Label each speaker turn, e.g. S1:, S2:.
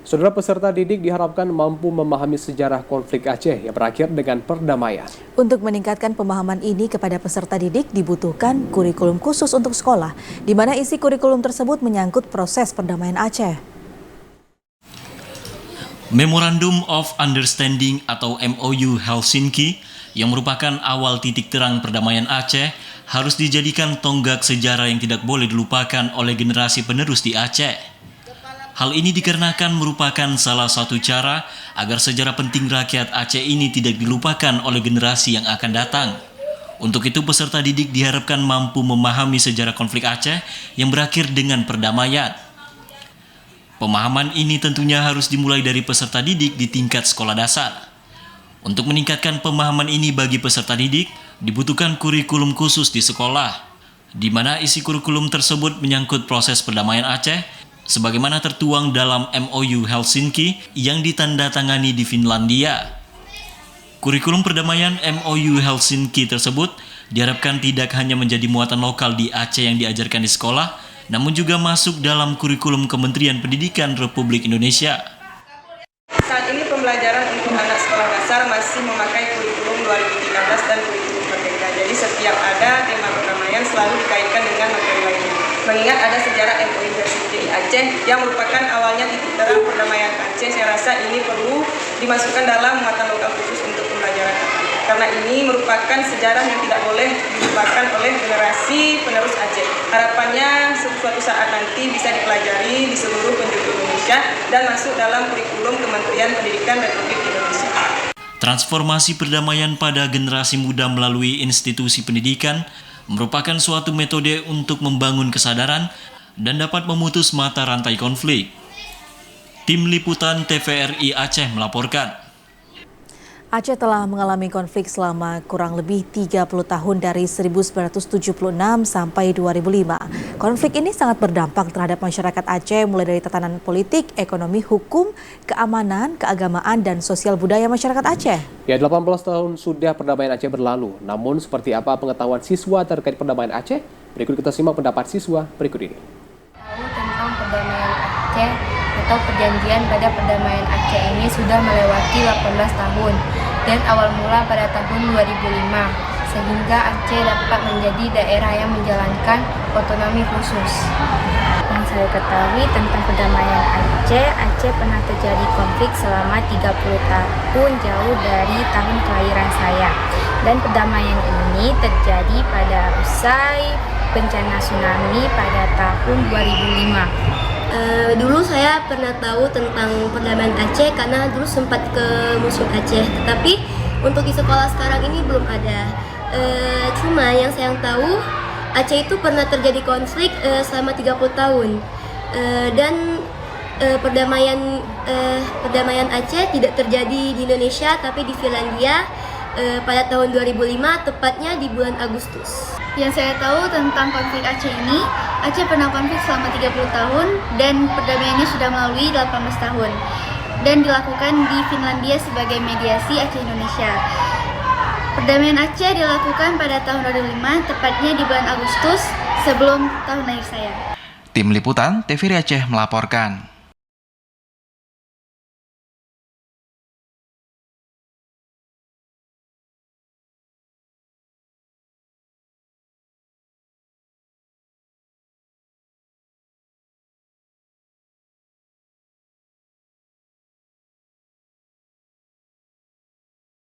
S1: Saudara, peserta didik diharapkan mampu memahami sejarah konflik Aceh yang berakhir dengan perdamaian.
S2: Untuk meningkatkan pemahaman ini kepada peserta didik dibutuhkan kurikulum khusus untuk sekolah, di mana isi kurikulum tersebut menyangkut proses perdamaian Aceh.
S3: Memorandum of Understanding atau MOU Helsinki yang merupakan awal titik terang perdamaian Aceh harus dijadikan tonggak sejarah yang tidak boleh dilupakan oleh generasi penerus di Aceh. Hal ini dikarenakan merupakan salah satu cara agar sejarah penting rakyat Aceh ini tidak dilupakan oleh generasi yang akan datang. Untuk itu peserta didik diharapkan mampu memahami sejarah konflik Aceh yang berakhir dengan perdamaian. Pemahaman ini tentunya harus dimulai dari peserta didik di tingkat sekolah dasar. Untuk meningkatkan pemahaman ini bagi peserta didik, dibutuhkan kurikulum khusus di sekolah, di mana isi kurikulum tersebut menyangkut proses perdamaian Aceh, sebagaimana tertuang dalam MOU Helsinki yang ditandatangani di Finlandia. Kurikulum perdamaian MOU Helsinki tersebut diharapkan tidak hanya menjadi muatan lokal di Aceh yang diajarkan di sekolah, namun juga masuk dalam kurikulum Kementerian Pendidikan Republik Indonesia.
S4: Saat ini pembelajaran untuk anak sekolah dasar masih memakai kurikulum 2013 dan kurikulum Merdeka. Jadi setiap ada tema perdamaian selalu dikaitkan dengan materi lainnya. Mengingat ada sejarah MOU Helsinki Aceh yang merupakan awalnya titik terang perdamaian Aceh, saya rasa ini perlu dimasukkan dalam muatan lokal khusus untuk pembelajaran. Karena ini merupakan sejarah yang tidak boleh dilupakan oleh generasi penerus Aceh. Harapannya suatu saat nanti bisa dipelajari di seluruh penjuru Indonesia dan masuk dalam kurikulum Kementerian Pendidikan Republik Indonesia.
S3: Transformasi perdamaian pada generasi muda melalui institusi pendidikan merupakan suatu metode untuk membangun kesadaran dan dapat memutus mata rantai konflik. Tim Liputan TVRI Aceh melaporkan.
S2: Aceh telah mengalami konflik selama kurang lebih 30 tahun dari 1976 sampai 2005. Konflik ini sangat berdampak terhadap masyarakat Aceh mulai dari tatanan politik, ekonomi, hukum, keamanan, keagamaan, dan sosial budaya masyarakat Aceh.
S1: Ya, 18 tahun sudah perdamaian Aceh berlalu. Namun seperti apa pengetahuan siswa terkait perdamaian Aceh? Berikut kita simak pendapat siswa berikut ini.
S5: Tahu tentang perdamaian Aceh atau perjanjian pada perdamaian Aceh ini sudah melewati 18 tahun dan awal mula pada tahun 2005 sehingga Aceh dapat menjadi daerah yang menjalankan otonomi khusus. Yang saya ketahui tentang perdamaian Aceh pernah terjadi konflik selama 30 tahun jauh dari tahun kelahiran saya. Dan perdamaian ini terjadi pada usai bencana tsunami pada tahun 2005.
S6: Dulu saya pernah tahu tentang perdamaian Aceh karena dulu sempat ke Museum Aceh, tetapi untuk di sekolah sekarang ini belum ada. Cuma yang saya tahu Aceh itu pernah terjadi konflik selama 30 tahun dan perdamaian Aceh tidak terjadi di Indonesia tapi di Finlandia pada tahun 2005, tepatnya di bulan Agustus.
S7: Yang saya tahu tentang konflik Aceh ini, Aceh pernah konflik selama 30 tahun dan perdamaiannya sudah melalui 18 tahun dan dilakukan di Finlandia sebagai mediasi Aceh Indonesia. Perdamaian Aceh dilakukan pada tahun 2005, tepatnya di bulan Agustus sebelum tahun lahir saya.
S8: Tim Liputan TVRI Aceh melaporkan.